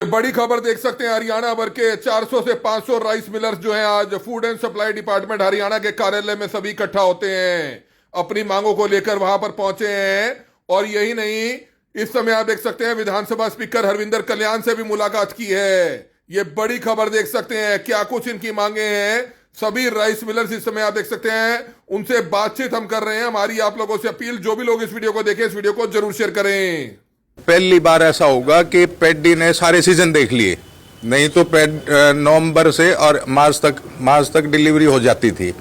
बड़ी खबर देख सकते हैं। हरियाणा भर के 400 से 500 राइस मिलर्स जो हैं आज food and supply department Haryana के कार्यालय में सभी इकट्ठा होते हैं, अपनी मांगों को लेकर वहां पर पहुंचे हैं। और यही नहीं, इस समय आप देख सकते हैं विधानसभा स्पीकर हरविंदर कल्याण से भी मुलाकात की है। ये बड़ी खबर देख सकते हैं, क्या कुछ इनकी मांगे हैं। सभी राइस मिलर्स इस समय आप देख सकते हैं, उनसे बातचीत हम कर रहे हैं। हमारी आप लोगों से अपील, जो भी लोग इस वीडियो को देखें, इस वीडियो को जरूर शेयर करें। पहली बार ऐसा होगा कि पेडी ने सारे सीजन देख लिए, नहीं तो नवंबर से और मार्च तक डिलीवरी हो जाती थी।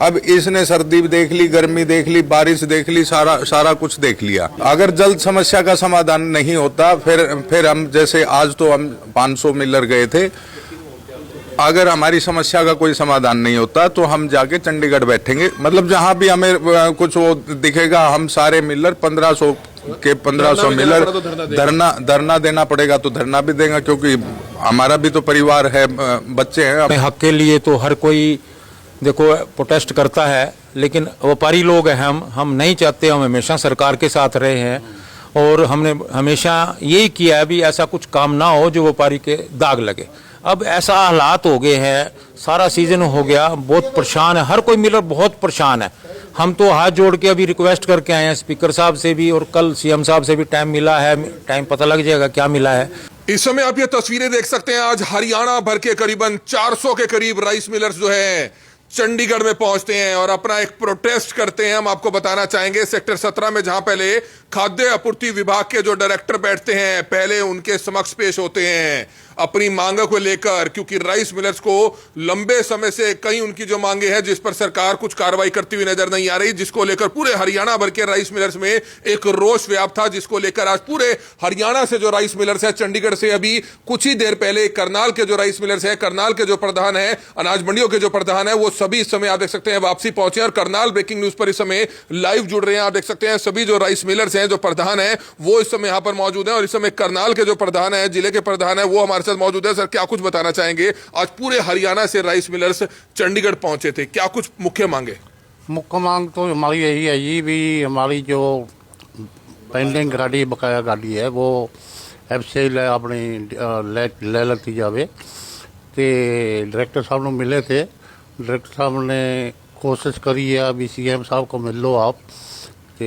अब इसने सर्दी भी देख ली, गर्मी देख ली, बारिश देख ली, सारा कुछ देख लिया। अगर जल्द समस्या का समाधान नहीं होता फिर हम, जैसे आज तो हम 500 मिलर गए थे, अगर हमारी समस्या का कोई समाधान नहीं होता तो हम जाके चंडीगढ़ बैठेंगे। मतलब जहां भी हमें कुछ वो दिखेगा, हम सारे मिलर 1500 मिलर धरना देना पड़ेगा तो धरना भी देगा, क्योंकि हमारा भी तो परिवार है, बच्चे हैं। अपने हक के लिए तो हर कोई देखो प्रोटेस्ट करता है, लेकिन व्यापारी लोग हैं, हम नहीं चाहते। हम हमेशा सरकार के साथ रहे हैं और हमने हमेशा यही किया है भी ऐसा कुछ काम ना हो जो व्यापारी के दाग लगे। अब ऐसा हालात हो गए हैं, सारा सीजन हो गया, बहुत परेशान है, हर कोई मिलर बहुत परेशान है। हम तो हाथ जोड़ के अभी रिक्वेस्ट करके आए हैं स्पीकर साहब से भी, और कल सीएम साहब से भी टाइम मिला है, टाइम पता लग जाएगा क्या मिला है। इस समय आप ये तस्वीरें देख सकते हैं। आज हरियाणा भर के करीबन 400 के करीब राइस मिलर्स जो है चंडीगढ़ में पहुंचते हैं और अपना एक प्रोटेस्ट करते हैं। हम आपको बताना चाहेंगे सेक्टर 17 में, जहां पहले खाद्य आपूर्ति विभाग के जो डायरेक्टर बैठते हैं, पहले उनके समक्ष पेश होते हैं अपनी मांगों को लेकर, क्योंकि राइस मिलर्स को लंबे समय से कई उनकी जो मांगे हैं जिस पर सरकार कुछ कार्रवाई करती हुई नजर नहीं आ रही, जिसको लेकर पूरे हरियाणा भर के राइस मिलर्स में एक रोष व्याप्त था, जिसको लेकर आज पूरे हरियाणा से जो राइस मिलर्स है, चंडीगढ़ से अभी कुछ ही देर पहले करनाल के जो राइस मिलर्स है, करनाल के जो प्रधान है, अनाज मंडियों के जो प्रधान है, वो सभी इस समय आप देख सकते हैं वापसी पहुंचे और करनाल ब्रेकिंग न्यूज पर इस समय लाइव जुड़ रहे हैं। आप देख सकते हैं सभी जो राइस मिलर्स हैं, जो प्रधान है, वो इस समय यहां पर मौजूद है। और इस समय करनाल के जो प्रधान है, जिले के प्रधान है, वो हमारे साथ मौजूद है। सर, क्या कुछ बताना चाहेंगे, आज पूरे हरियाणा से राइस मिलर्स चंडीगढ़ पहुंचे थे, क्या कुछ मुख्य मांगे? मुख्य मांग तो हमारी यही है जी, भी हमारी जो पेंडिंग गाड़ी, बकाया गाड़ी है, वो एफसीआई अपनी ले लती जाए। तो डायरेक्टर साहब ने मिले थे, डायरेक्टर साहब ने कोशिश करी है, अभी सीएम साहब को मिल लो आप। तो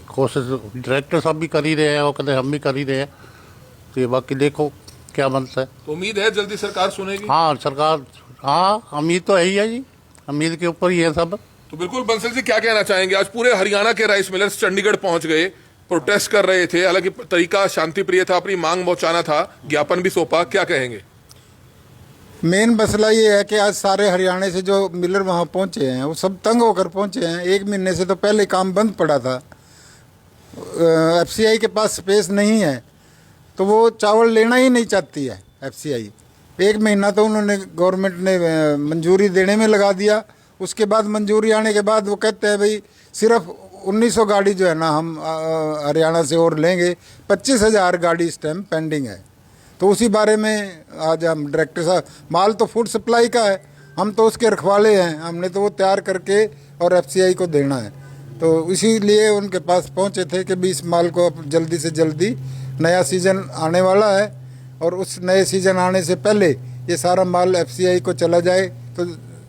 कोशिश डायरेक्टर साहब भी कर ही रहे हैं और कहते हम भी कर ही रहे हैं। तो बाकी देखो क्या बनता है। तो उम्मीद है जल्दी सरकार सुनेगी? हाँ, सरकार, हाँ, उम्मीद तो है ही है जी, उम्मीद के ऊपर ही है सब। तो बिल्कुल बंसल जी, क्या कहना चाहेंगे? आज पूरे हरियाणा के राइस मिलर्स चंडीगढ़ पहुंच गए, प्रोटेस्ट कर रहे थे, हालांकि तरीका शांतिप्रिय था, अपनी मांग पहुंचाना था, ज्ञापन भी सौंपा, क्या कहेंगे? मेन मसला ये है कि आज सारे हरियाणा से जो मिलर वहाँ पहुँचे हैं वो सब तंग होकर पहुँचे हैं। 1 महीने से तो पहले काम बंद पड़ा था, एफसीआई के पास स्पेस नहीं है, तो वो चावल लेना ही नहीं चाहती है एफसीआई। 1 महीना तो उन्होंने, गवर्नमेंट ने मंजूरी देने में लगा दिया। उसके बाद मंजूरी आने के बाद वो कहते हैं भाई सिर्फ 1900 गाड़ी जो है ना हम हरियाणा से और लेंगे, 25,000 गाड़ी इस टाइम पेंडिंग है। तो उसी बारे में आज हम डायरेक्टर साहब, माल तो फूड सप्लाई का है, हम तो उसके रखवाले हैं, हमने तो वो तैयार करके और एफसीआई को देना है। तो इसीलिए उनके पास पहुंचे थे कि भी इस माल को जल्दी से जल्दी, नया सीज़न आने वाला है और उस नए सीज़न आने से पहले ये सारा माल एफसीआई को चला जाए, तो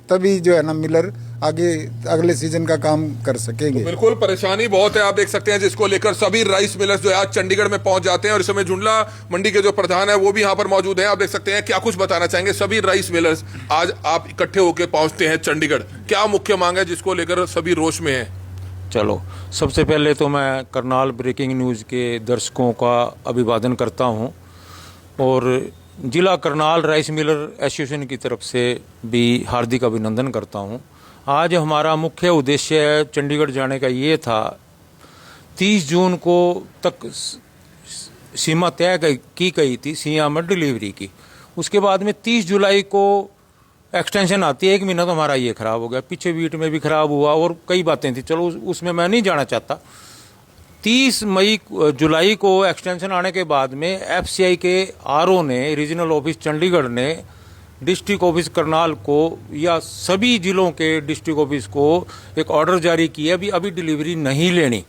तभी जो है ना मिलर आगे अगले सीजन का काम कर सकेंगे। तो बिल्कुल परेशानी बहुत है, आप देख सकते हैं, जिसको लेकर सभी राइस मिलर्स जो है आज चंडीगढ़ में पहुंच जाते हैं। और इस समय झुंडला मंडी के जो प्रधान है वो भी यहाँ पर मौजूद हैं। आप देख सकते हैं, क्या कुछ बताना चाहेंगे? सभी राइस मिलर्स आज आप इकट्ठे होकर पहुंचते हैं चंडीगढ़, क्या मुख्य मांग है जिसको लेकर सभी रोष में है? चलो, सबसे पहले तो मैं करनाल ब्रेकिंग न्यूज़ के दर्शकों का अभिवादन करता हूं और जिला करनाल राइस मिलर एसोसिएशन की तरफ से भी हार्दिक अभिनंदन करता हूं। आज हमारा मुख्य उद्देश्य चंडीगढ़ जाने का ये था, 30 जून को तक सीमा तय की गई थी सीएम डिलीवरी की। उसके बाद में 30 जुलाई को एक्सटेंशन आती है, 1 महीना तो हमारा ये ख़राब हो गया, पीछे वीट में भी ख़राब हुआ और कई बातें थी, चलो उसमें मैं नहीं जाना चाहता। 30 जुलाई को एक्सटेंशन आने के बाद में एफसीआई के आरओ ने, रीजनल ऑफिस चंडीगढ़ ने डिस्ट्रिक्ट ऑफिस करनाल को या सभी जिलों के डिस्ट्रिक्ट ऑफिस को एक ऑर्डर जारी किया भी अभी डिलीवरी नहीं लेनी।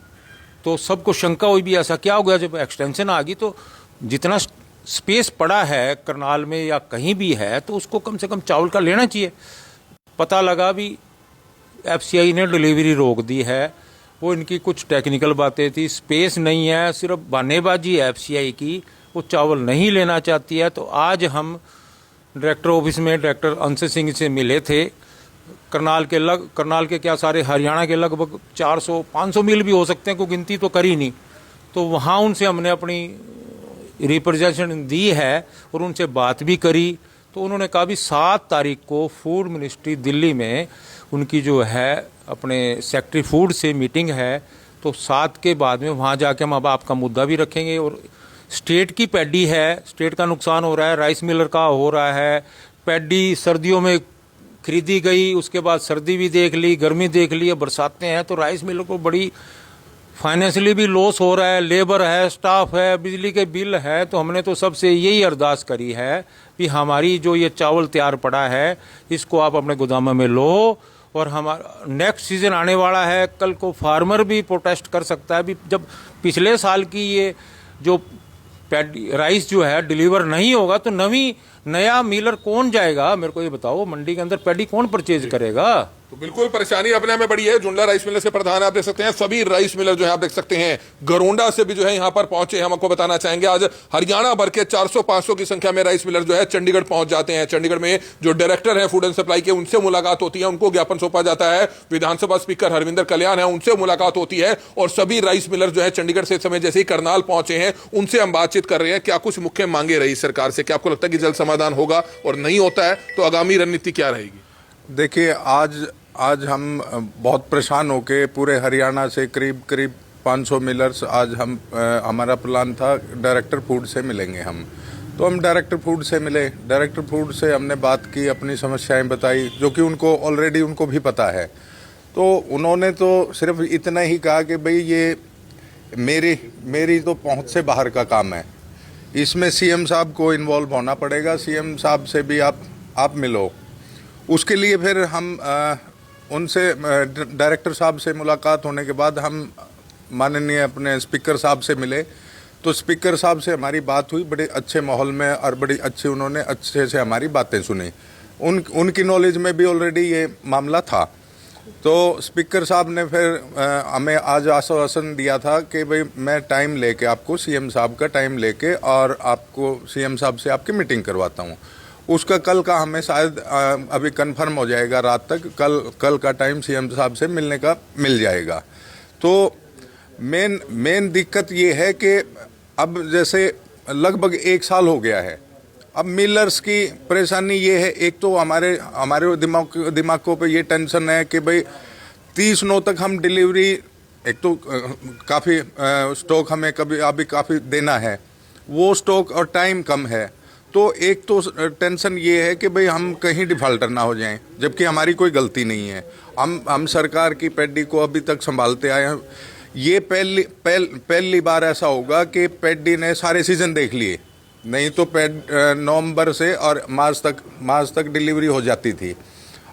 तो सबको शंका हुई भी ऐसा क्या हो गया, जब एक्सटेंशन आ गई तो जितना स्पेस पड़ा है करनाल में या कहीं भी है तो उसको कम से कम चावल का लेना चाहिए। पता लगा भी एफसीआई ने डिलीवरी रोक दी है, वो इनकी कुछ टेक्निकल बातें थी, स्पेस नहीं है, सिर्फ बहानेबाजी है एफसीआई की, वो चावल नहीं लेना चाहती है। तो आज हम डायरेक्टर ऑफिस में डायरेक्टर अंश सिंह से मिले थे। करनाल के क्या सारे हरियाणा के लगभग 400-500 मील भी हो सकते हैं, कोई गिनती तो करी नहीं। तो वहाँ उनसे हमने अपनी रिप्रेजेंटेशन दी है और उनसे बात भी करी। तो उन्होंने कहा भी 7 तारीख को फूड मिनिस्ट्री दिल्ली में उनकी जो है अपने सेक्रेटरी फूड से मीटिंग है, तो 7 के बाद में वहाँ जाके हम अब आपका मुद्दा भी रखेंगे। और स्टेट की पैडी है, स्टेट का नुकसान हो रहा है, राइस मिलर का हो रहा है। पैडी सर्दियों में खरीदी गई, उसके बाद सर्दी भी देख ली, गर्मी देख ली, बरसातें हैं, तो राइस मिलर को बड़ी फाइनेंशियली भी लॉस हो रहा है, लेबर है, स्टाफ है, बिजली के बिल है। तो हमने तो सबसे यही अरदास करी है कि हमारी जो ये चावल तैयार पड़ा है इसको आप अपने गोदामों में लो, और हमारा नेक्स्ट सीजन आने वाला है, कल को फार्मर भी प्रोटेस्ट कर सकता है। भी जब पिछले साल की ये जो राइस जो है डिलीवर नहीं होगा तो नया मिलर कौन जाएगा, मेरे को ये बताओ, मंडी के अंदर पैडी कौन परचेज करेगा? तो बिल्कुल परेशानी अपने में बड़ी है। जुंडला राइस मिलर के प्रधान आप देख सकते हैं, सभी राइस मिलर जो है आप देख सकते हैं गरोंडा से भी जो है यहाँ पर पहुंचे। हम आपको बताना चाहेंगे आज हरियाणा भर के 400-500 की संख्या में राइस मिलर जो है चंडीगढ़ पहुंच जाते हैं। चंडीगढ़ में जो डायरेक्टर है फूड एंड सप्लाई के, उनसे मुलाकात होती है, उनको ज्ञापन सौंपा जाता है। विधानसभा स्पीकर हरविंदर कल्याण है, उनसे मुलाकात होती है, और सभी राइस मिलर जो है चंडीगढ़ से इस समय जैसे ही करनाल पहुंचे हैं उनसे हम बातचीत कर रहे हैं। क्या कुछ मुख्य मांगे रही सरकार से, क्या आपको लगता है कि जल्द समाधान होगा, और नहीं होता है तो आगामी रणनीति क्या रहेगी? देखिए, आज हम बहुत परेशान होके पूरे हरियाणा से करीब 500 मिलर्स आज हम हमारा प्लान था डायरेक्टर फूड से मिलेंगे हम। तो हम डायरेक्टर फूड से मिले, डायरेक्टर फूड से हमने बात की, अपनी समस्याएं बताई, जो कि उनको ऑलरेडी उनको भी पता है। तो उन्होंने तो सिर्फ इतना ही कहा कि भाई ये मेरी तो पहुंच से बाहर का काम है, इसमें सीएम साहब को इन्वॉल्व होना पड़ेगा, सीएम साहब से भी आप मिलो। उसके लिए फिर हम उनसे डायरेक्टर साहब से मुलाकात होने के बाद हम माननीय अपने स्पीकर साहब से मिले। तो स्पीकर साहब से हमारी बात हुई बड़े अच्छे माहौल में, और बड़ी अच्छी उन्होंने अच्छे से हमारी बातें सुनी। उनकी नॉलेज में भी ऑलरेडी ये मामला था। तो स्पीकर साहब ने फिर हमें आज आश्वासन दिया था कि भाई मैं टाइम लेके आपको सीएम साहब का टाइम लेके और आपको सीएम साहब से आपकी मीटिंग करवाता हूँ। उसका कल का हमें शायद अभी कंफर्म हो जाएगा, रात तक कल का टाइम सीएम साहब से मिलने का मिल जाएगा। तो मेन दिक्कत ये है कि अब जैसे लगभग 1 साल हो गया है, अब मिलर्स की परेशानी ये है, एक तो हमारे दिमागों पे ये टेंशन है कि भाई 30/9 तक हम डिलीवरी, एक तो काफ़ी स्टॉक हमें अभी काफ़ी देना है, वो स्टॉक और टाइम कम है। तो एक तो टेंशन ये है कि भाई हम कहीं डिफाल्टर ना हो जाएं, जबकि हमारी कोई गलती नहीं है। हम सरकार की पैडी को अभी तक संभालते आए हैं। ये पहली बार ऐसा होगा कि पैडी ने सारे सीजन देख लिए, नहीं तो नवंबर से और मार्च तक डिलीवरी हो जाती थी।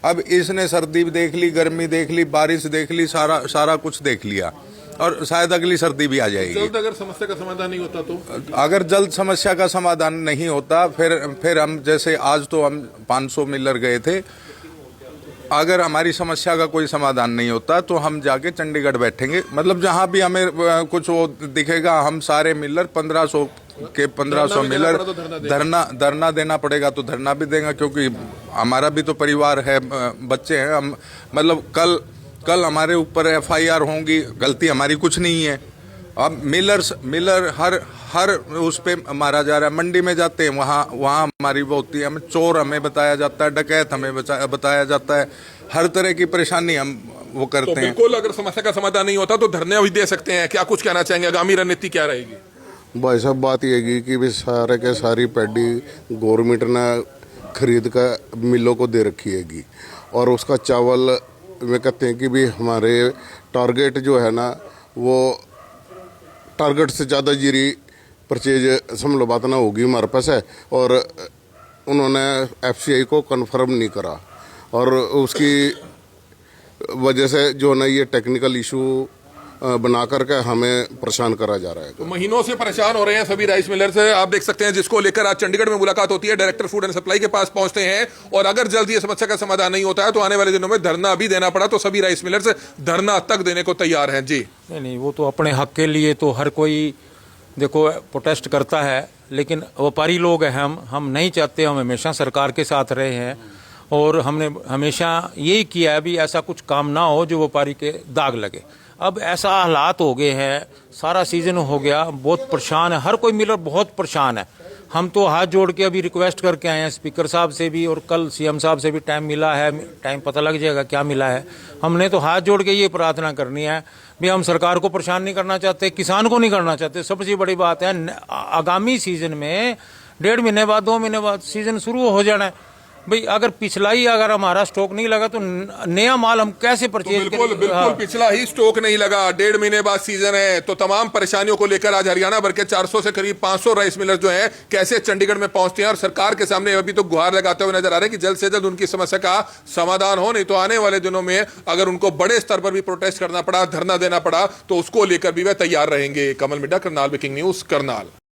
अब इसने सर्दी देख ली, गर्मी देख ली, बारिश देख ली, सारा कुछ देख लिया, और शायद अगली सर्दी भी आ जाएगी। जल्द अगर समस्या का समाधान नहीं होता तो? अगर जल्द समस्या का समाधान नहीं होता फिर हम जैसे आज तो हम 500 मिलर गए थे, अगर हमारी समस्या का कोई समाधान नहीं होता तो हम जाके चंडीगढ़ बैठेंगे। मतलब जहां भी हमें कुछ वो दिखेगा, हम सारे मिलर 1500 मिलर धरना देना पड़ेगा तो धरना भी देगा, क्योंकि हमारा भी तो परिवार है, बच्चे हैं हम। मतलब कल हमारे ऊपर एफआईआर होंगी, गलती हमारी कुछ नहीं है। अब मिलर हर उस पे मारा जा रहा है। मंडी में जाते हैं, वहाँ हमारी वो होती है, हमें चोर हमें बताया जाता है, डकैत हमें बताया जाता है, हर तरह की परेशानी हम वो करते हैं। बिल्कुल, अगर समस्या का समाधान नहीं होता तो धरने भी दे सकते हैं। क्या कुछ कहना चाहेंगे, आगामी रणनीति क्या रहेगी? भाई साहब, बात ये है कि भी सारे के सारी पैडी गवर्नमेंट ने खरीद कर मिलों को दे रखी हैगी, और उसका चावल वे कहते हैं कि भी हमारे टारगेट जो है ना, वो टारगेट से ज़्यादा जीरी परचेज समझ लो बात ना होगी हमारे पास है। और उन्होंने एफसीआई को कंफर्म नहीं करा, और उसकी वजह से जो ना ये टेक्निकल इशू बना करके हमें परेशान करा जा रहा है। तो महीनों से परेशान हो रहे हैं सभी राइस मिलर्स। आप देख सकते हैं जिसको लेकर आज चंडीगढ़ में मुलाकात होती है, डायरेक्टर फूड एंड सप्लाई के पास पहुंचते हैं और अगर जल्द ये समस्या का समाधान नहीं होता है तो आने वाले दिनों में धरना भी देना पड़ा। तो सभी राइस मिलर्स धरना तक देने को तैयार हैं। जी नहीं, वो तो अपने हक के लिए तो हर कोई देखो प्रोटेस्ट करता है, लेकिन व्यापारी लोग हैं, हम नहीं चाहते। हम हमेशा सरकार के साथ रहे हैं और हमने हमेशा यही किया है भी ऐसा कुछ काम ना हो जो व्यापारी के दाग लगे। अब ऐसा हालात हो गए हैं, सारा सीजन हो गया, बहुत परेशान है, हर कोई मिलर बहुत परेशान है। हम तो हाथ जोड़ के अभी रिक्वेस्ट करके आए हैं स्पीकर साहब से भी और कल सीएम साहब से भी टाइम मिला है, टाइम पता लग जाएगा क्या मिला है। हमने तो हाथ जोड़ के ये प्रार्थना करनी है भी हम सरकार को परेशान नहीं करना चाहते, किसान को नहीं करना चाहते। सबसे बड़ी बात है आगामी सीजन में 1.5 महीने बाद 2 महीने बाद सीजन शुरू हो जाना है भाई। अगर पिछला ही अगर हमारा स्टॉक नहीं लगा तो नया माल हम कैसे परचेज बिल्कुल बिल्कुल पिछला ही स्टॉक नहीं लगा, 1.5 महीने बाद सीजन है। तो तमाम परेशानियों को लेकर आज हरियाणा भर के 400 से करीब 500 राइस मिलर जो हैं कैसे चंडीगढ़ में पहुंचते हैं और सरकार के सामने अभी तो गुहार लगाते हुए नजर आ रहे हैं कि जल्द से जल्द उनकी समस्या का समाधान हो, नहीं तो आने वाले दिनों में अगर उनको बड़े स्तर पर भी प्रोटेस्ट करना पड़ा, धरना देना पड़ा तो उसको लेकर भी वे तैयार रहेंगे। कमल मिड्डा, करनाल ब्रेकिंग न्यूज, करनाल।